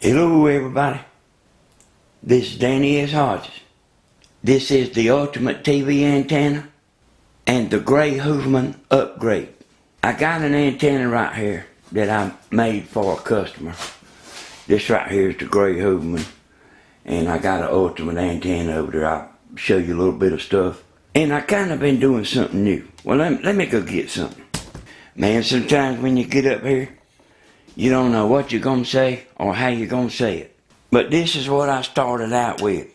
Hello everybody, this is Danny S. Hodges. This is the ultimate TV antenna and the Gray-Hoverman upgrade. I got an antenna right here that I made for a customer. This right here is the Gray-Hoverman, and I got an ultimate antenna over there. I'll show you a little bit of stuff. And I kind of been doing something new. Well, let me go get something. Man, sometimes when you get up here, you don't know what you're going to say or how you're going to say it. But this is what I started out with.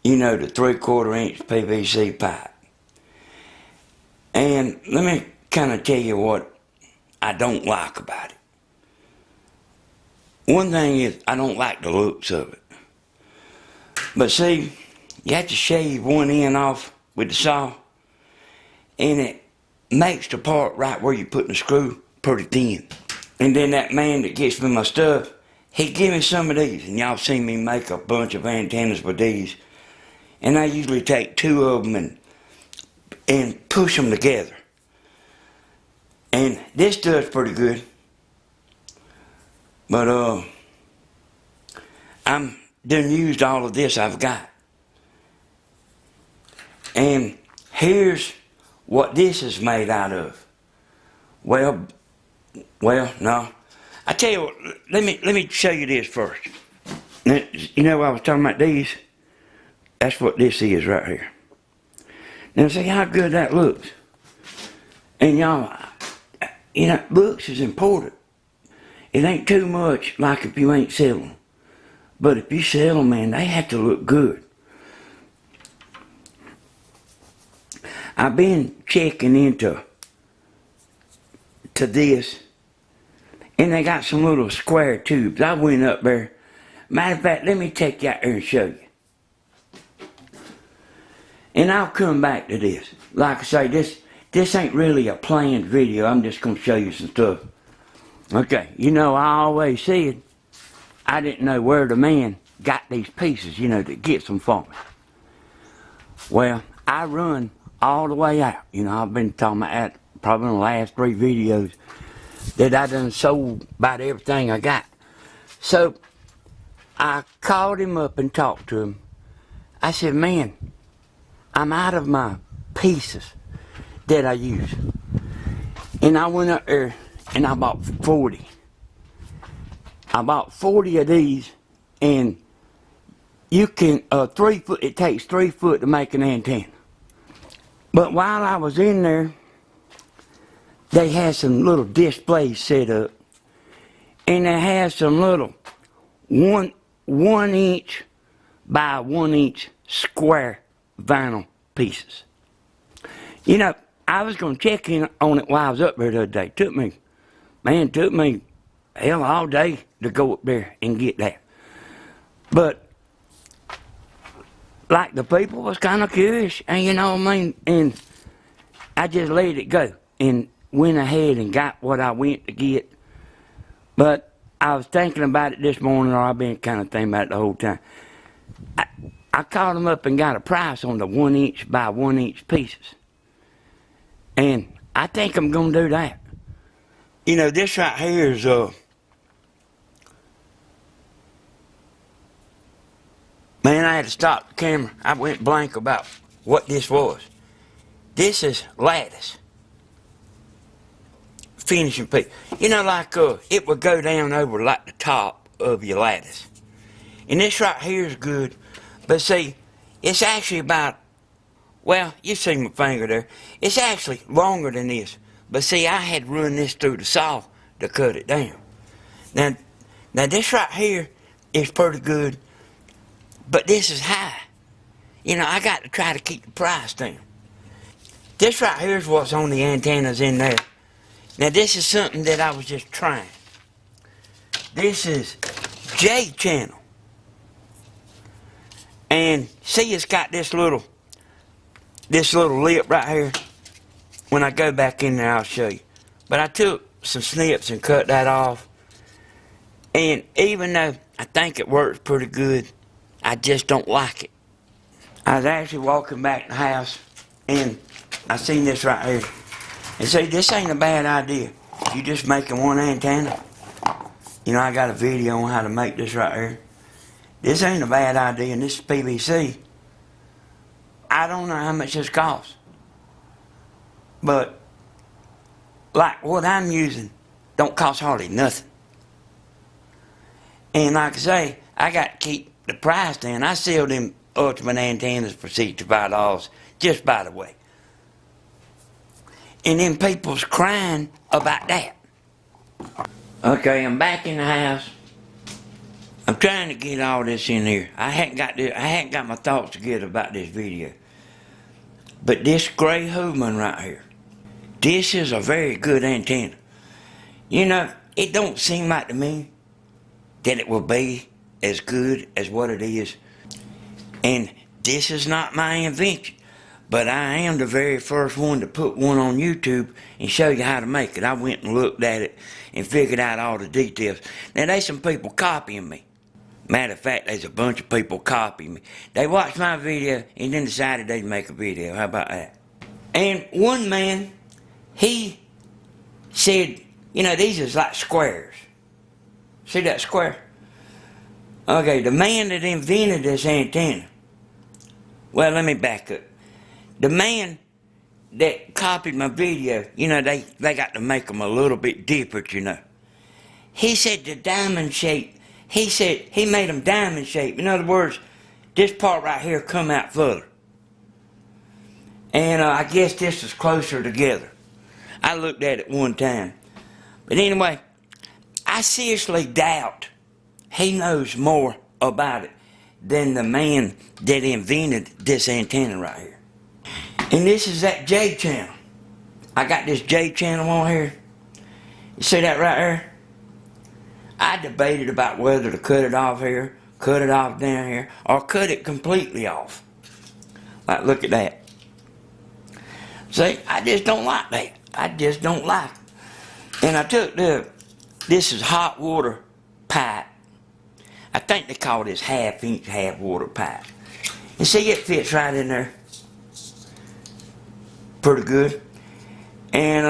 You know, the 3/4 inch PVC pipe. And let me kind of tell you what I don't like about it. One thing is, I don't like the looks of it. But see, you have to shave one end off with the saw, and it makes the part right where you put the screw pretty thin. And then that man that gets me my stuff, he give me some of these, and y'all seen me make a bunch of antennas with these. And I usually take two of them and push them together. And this does pretty good. But I'm done used all of this I've got. And here's what this is made out of. Well, no. I tell you what, let me show you this first. Now, you know I was talking about these? That's what this is right here. Now see how good that looks. And y'all, you know, looks is important. It ain't too much like if you ain't selling. But if you sell them, man, they have to look good. I've been checking into this, and they got some little square tubes. I went up there. Matter of fact, let me take you out there and show you. And I'll come back to this. Like I say, this ain't really a planned video. I'm just going to show you some stuff. Okay, you know, I always said I didn't know where the man got these pieces, you know, that gets them for me. Well, I run all the way out. You know, I've been talking about that probably in the last 3 videos that I done sold about everything I got. So I called him up and talked to him. I said, man, I'm out of my pieces that I use. And I went up there and I bought 40. I bought 40 of these, and you can, 3 foot, it takes 3 foot to make an antenna. But while I was in there, they had some little displays set up, and they had some little 1 inch by 1 inch square vinyl pieces. You know, I was going to check in on it while I was up there the other day. It took me hell all day to go up there and get that. But like, the people was kind of curious, and you know what I mean, and I just let it go and went ahead and got what I went to get. But I was thinking about it this morning, or I've been kind of thinking about it the whole time. I called them up and got a price on the 1 inch by 1 inch pieces. And I think I'm going to do that. You know, this right here is, man, I had to stop the camera. I went blank about what this was. This is lattice. Finishing piece. You know, like, it would go down over like the top of your lattice. And this right here is good. But see, it's actually about, well, you see my finger there. It's actually longer than this. But see, I had run this through the saw to cut it down. Now this right here is pretty good. But this is high. You know, I got to try to keep the price down. This right here is what's on the antennas in there. Now this is something that I was just trying. This is J channel. And see, it's got this little lip right here. When I go back in there, I'll show you. But I took some snips and cut that off. And even though I think it works pretty good, I just don't like it. I was actually walking back to the house, and I seen this right here. And see, this ain't a bad idea. You just making one antenna. You know, I got a video on how to make this right here. This ain't a bad idea, and this is PVC. I don't know how much this costs, but like what I'm using don't cost hardly nothing. And like I say, I got to keep the price down. I sell them Ultimate antennas for $65, just by the way. And then people's crying about that. Okay, I'm back in the house. I'm trying to get all this in here. I hadn't got my thoughts together about this video. But this Gray-Hoverman right here, this is a very good antenna. You know, it don't seem like to me that it will be as good as what it is. And this is not my invention, but I am the very first one to put one on YouTube and show you how to make it. I went and looked at it and figured out all the details. Now, there's some people copying me. Matter of fact, there's a bunch of people copying me. They watched my video and then decided they'd make a video. How about that? And one man, he said, you know, these is like squares. See that square? Okay, the man that invented this antenna, well, let me back up. The man that copied my video, you know, they got to make them a little bit different, you know. He said the diamond shape, he said he made them diamond shape. In other words, this part right here come out further. And I guess this is closer together. I looked at it one time. But anyway, I seriously doubt he knows more about it than the man that invented this antenna right here. And this is that J channel. I got this J channel on here. You see that right there? I debated about whether to cut it off here, cut it off down here, or cut it completely off. Like, look at that. See, I just don't like that. I just don't like it. And I took this is hot water pipe. I think they call this 1/2 inch hot water pipe. You see, it fits right in there. Pretty good. And,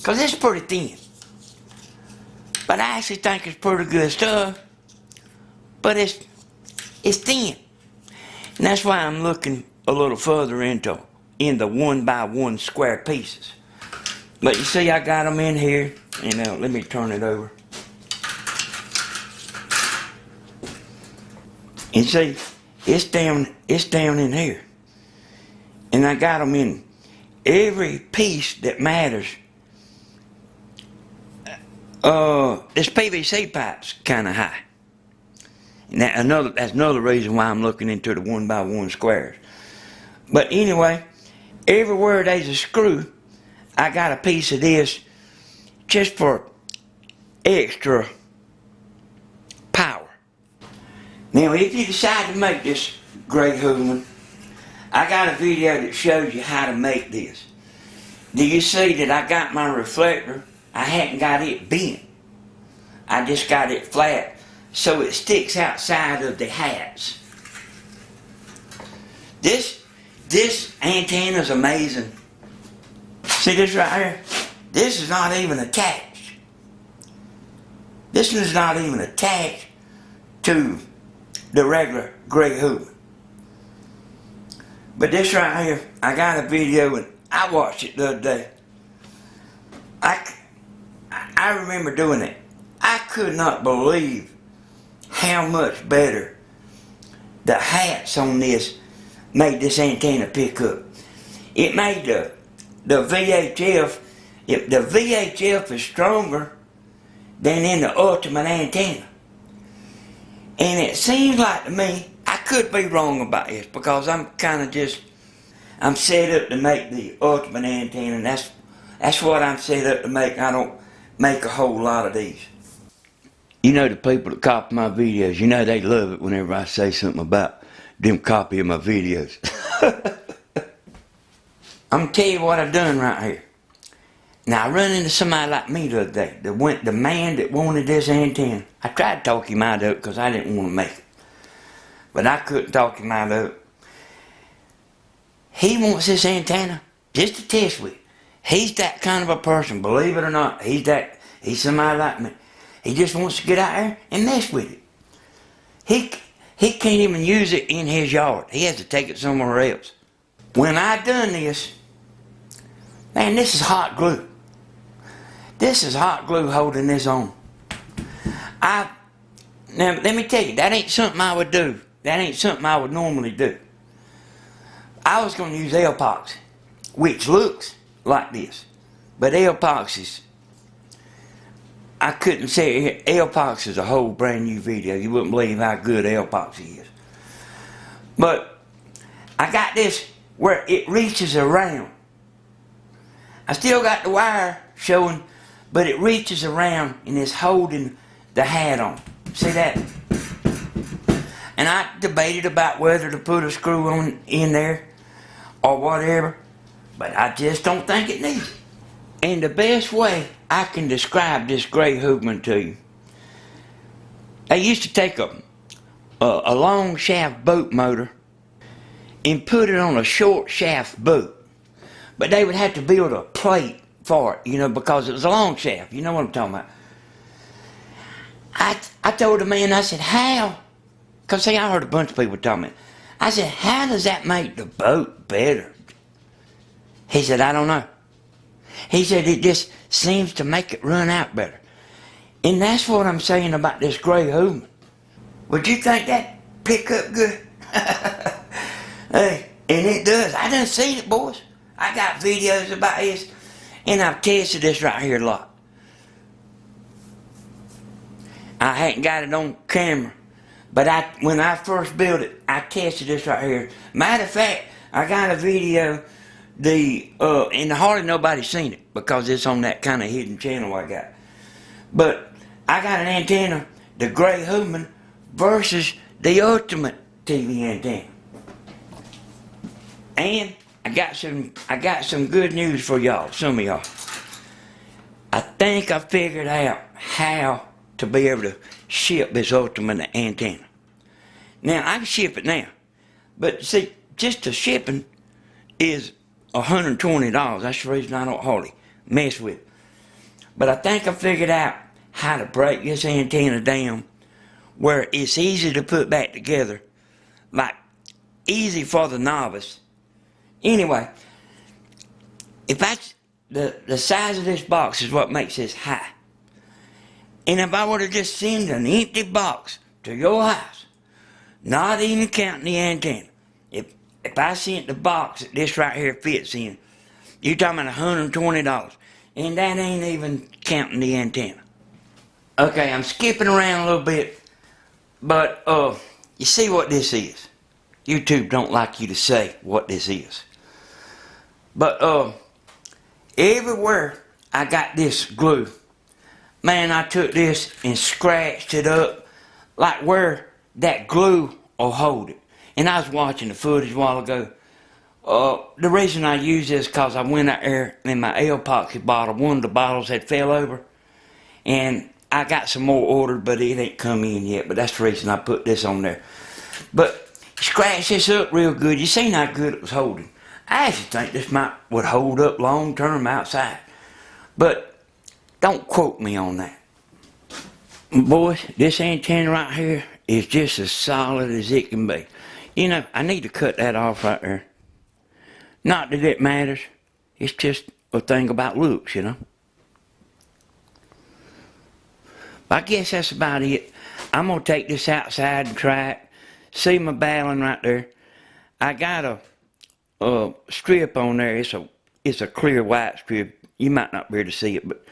cause it's pretty thin. But I actually think it's pretty good stuff. But it's thin. And that's why I'm looking a little further in the 1x1 square pieces. But you see, I got them in here. And let me turn it over. And see, it's down in here. And I got them in every piece that matters. This PVC pipe's kind of high. And that's another reason why I'm looking into the 1x1 squares. But anyway, everywhere there's a screw, I got a piece of this just for extra power. Now, if you decide to make this Gray-Hoverman, I got a video that shows you how to make this. Do you see that I got my reflector? I hadn't got it bent. I just got it flat so it sticks outside of the hats. This antenna's amazing. See this right here? This is not even attached. This one's not even attached to the regular Gray-Hoverman. But this right here, I got a video and I watched it the other day. I remember doing it. I could not believe how much better the hats on this made this antenna pick up. It made the VHF, the VHF is stronger than in the Ultimate antenna. And it seems like to me, I could be wrong about this because I'm set up to make the Ultimate antenna, and that's what I'm set up to make. I don't make a whole lot of these. You know, the people that copy my videos, you know they love it whenever I say something about them copying my videos. I'm gonna tell you what I've done right here. Now, I run into somebody like me the other day, the man that wanted this antenna. I tried to talk him out of it because I didn't want to make it. But I couldn't talk him out of it. He wants this antenna just to test with. He's that kind of a person, believe it or not. He's somebody like me. He just wants to get out there and mess with it. He can't even use it in his yard. He has to take it somewhere else. When I done this, man, this is hot glue. This is hot glue holding this on. Now, let me tell you, that ain't something I would do. That ain't something I would normally do. I was going to use epoxy, which looks like this. But epoxy, I couldn't say it. Epoxy is a whole brand new video. You wouldn't believe how good epoxy is. But I got this where it reaches around. I still got the wire showing, but it reaches around and it's holding the hat on. See that? And I debated about whether to put a screw on in there or whatever, but I just don't think it needs it. And the best way I can describe this Gray-Hoverman to you, they used to take a long shaft boat motor and put it on a short shaft boat. But they would have to build a plate for it, you know, because it was a long shaft. You know what I'm talking about. I told the man, I said, how? Because, see, I heard a bunch of people talking about it. I said, how does that make the boat better? He said, I don't know. He said, it just seems to make it run out better. And that's what I'm saying about this Gray-Hoverman. Would you think that pick up good? Hey, and it does. I done seen it, boys. I got videos about this, and I've tested this right here a lot. I hadn't got it on camera, but when I first built it, I tested this right here. Matter of fact, I got a video, and hardly nobody's seen it because it's on that kind of hidden channel I got. But I got an antenna, the Gray-Hoverman versus the Ultimate TV antenna. And I got some good news for y'all, some of y'all. I think I figured out how to be able to ship this Ultimate antenna. Now, I can ship it now. But see, just the shipping is $120. That's the reason I don't hardly mess with it. But I think I figured out how to break this antenna down where it's easy to put back together. Like, easy for the novice. Anyway, if that's the size of this box is what makes this high. And if I were to just send an empty box to your house, not even counting the antenna, if I sent the box that this right here fits in, you're talking about $120. And that ain't even counting the antenna. Okay, I'm skipping around a little bit, but you see what this is. YouTube don't like you to say what this is. But everywhere I got this glue, man, I took this and scratched it up like where that glue will hold it. And I was watching the footage a while ago. The reason I use this is because I went out there and my epoxy bottle, one of the bottles had fell over. And I got some more ordered, but it ain't come in yet. But that's the reason I put this on there. But scratch this up real good. You seen how good it was holding. I actually think this would hold up long term outside. But don't quote me on that. Boys, this antenna right here is just as solid as it can be. You know, I need to cut that off right there. Not that it matters. It's just a thing about looks, you know. But I guess that's about it. I'm going to take this outside and try it. See my baling right there. I got a strip on there. It's a clear white strip. You might not be able to see it, but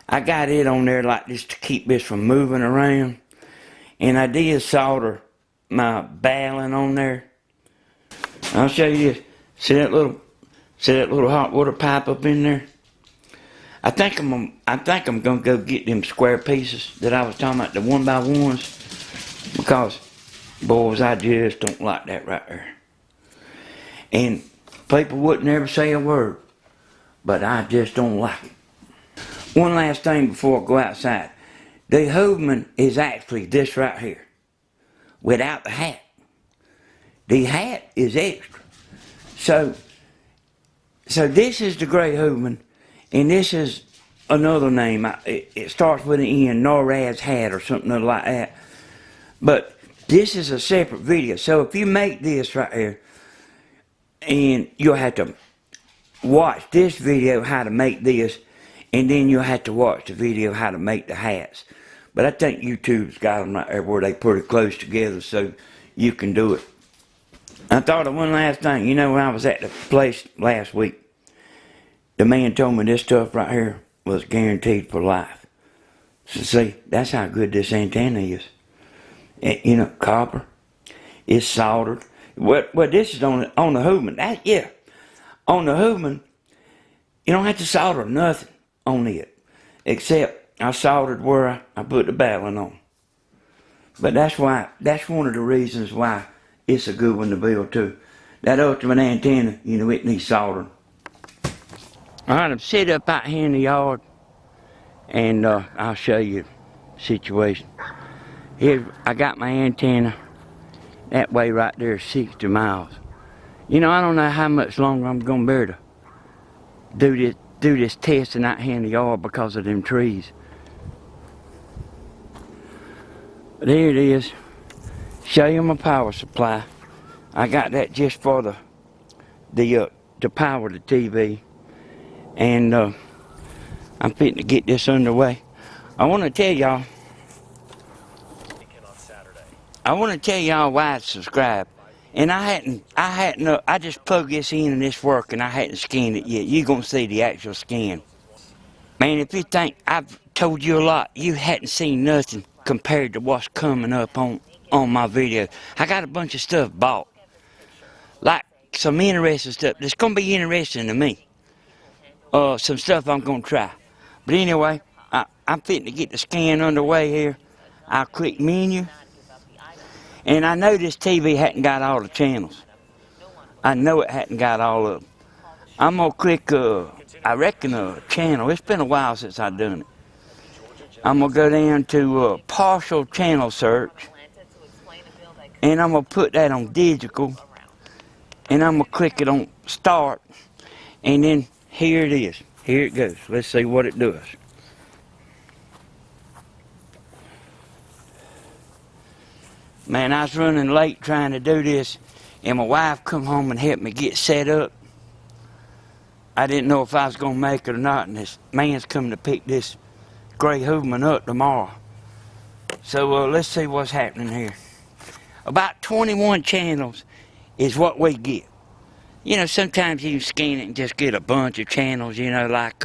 I got it on there like this to keep this from moving around. And I did solder my baling on there. I'll show you this. See that little hot water pipe up in there? I think I'm gonna go get them square pieces that I was talking about, the 1x1s, because boys, I just don't like that right there. And people wouldn't ever say a word, but I just don't like it. One last thing before I go outside. The Hoverman is actually this right here, without the hat. The hat is extra. So this is the Gray-Hoverman, and this is another name. It starts with an N, NORAD's hat or something like that. But this is a separate video. So if you make this right here, and you'll have to watch this video how to make this, and then you'll have to watch the video how to make the hats. But I think YouTube's got them right there where they put it close together so you can do it. I thought of one last thing. You know, when I was at the place last week, the man told me this stuff right here was guaranteed for life. So see, that's how good this antenna is. You know, copper. It's soldered. Well, this is on the Hoverman. Yeah, on the Hoverman, you don't have to solder nothing on it, except I soldered where I put the battling on. But that's one of the reasons why it's a good one to build too. That ultimate antenna, you know, it needs soldering. Alright, I'm set up out here in the yard, and I'll show you the situation. Here, I got my antenna. That way right there is 60 miles. You know, I don't know how much longer I'm going to be able to do this testing out here in the yard because of them trees. But there it is. Show you my power supply. I got that just for to power the TV. And I'm fitting to get this underway. I want to tell y'all why to subscribe. And I just plugged this in and it's working. I hadn't scanned it yet. You're going to see the actual scan. Man, if you think I've told you a lot, you hadn't seen nothing compared to what's coming up on my video. I got a bunch of stuff bought. Like some interesting stuff that's going to be interesting to me. Some stuff I'm going to try. But anyway, I'm fitting to get the scan underway here. I'll click menu. And I know this TV hadn't got all the channels. I know it hadn't got all of them. I'm going to click, I reckon, a channel. It's been a while since I've done it. I'm going to go down to partial channel search. And I'm going to put that on digital. And I'm going to click it on start. And then here it is. Here it goes. Let's see what it does. Man, I was running late trying to do this, and my wife come home and helped me get set up. I didn't know if I was going to make it or not, and this man's coming to pick this Gray-Hoverman up tomorrow. So let's see what's happening here. About 21 channels is what we get. You know, sometimes you can scan it and just get a bunch of channels, you know, like,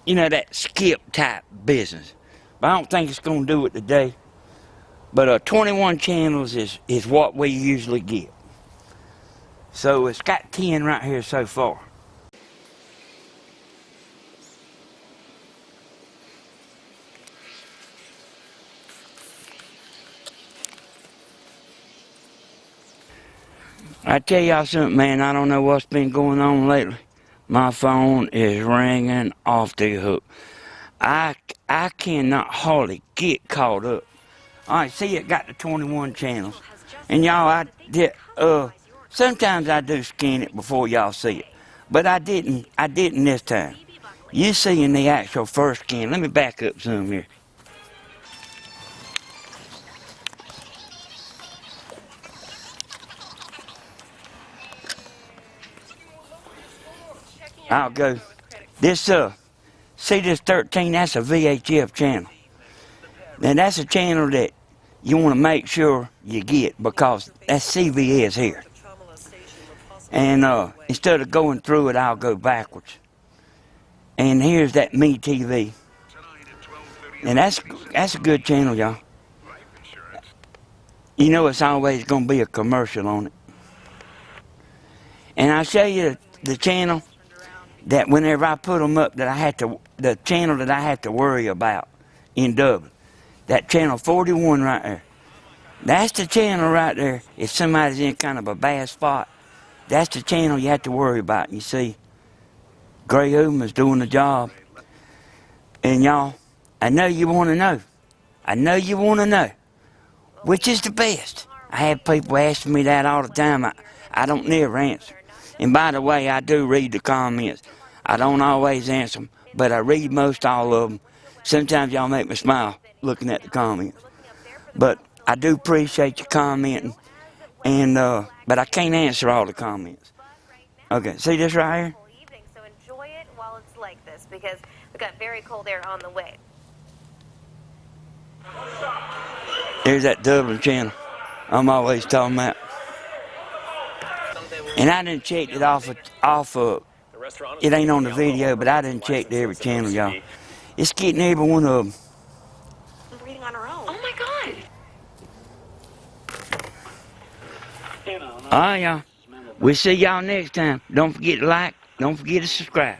you know, that skip type business. But I don't think it's going to do it today. But 21 channels is what we usually get. So it's got 10 right here so far. I tell y'all something, man, I don't know what's been going on lately. My phone is ringing off the hook. I cannot hardly get caught up. Alright, see, it got the 21 channels. And y'all, sometimes I do scan it before y'all see it. But I didn't this time. You seeing the actual first scan. Let me back up some here. I'll go. This, see this 13, that's a VHF channel. Now that's a channel that you want to make sure you get because that's CVS here. And instead of going through it, I'll go backwards. And here's that Me TV. And that's a good channel, y'all. You know it's always going to be a commercial on it. And I'll show you the channel that whenever I put them up that the channel that I have to worry about in Dublin. That channel 41 right there. That's the channel right there. If somebody's in kind of a bad spot, that's the channel you have to worry about. You see, Gray-Hoverman's doing the job. And y'all, I know you want to know. I know you want to know. Which is the best? I have people asking me that all the time. I don't never answer. And by the way, I do read the comments. I don't always answer them, but I read most all of them. Sometimes y'all make me smile looking at the comments. But I do appreciate you commenting, and but I can't answer all the comments. Okay, see this right here? So enjoy it while it's like this, because we got very cold air on the way. There's that Dublin channel I'm always talking about. And I didn't check it off of it ain't on the video, but I didn't check every channel, y'all. It's getting every one of them. I'm reading on her own. Oh my God. Alright, y'all. We'll see y'all next time. Don't forget to like. Don't forget to subscribe.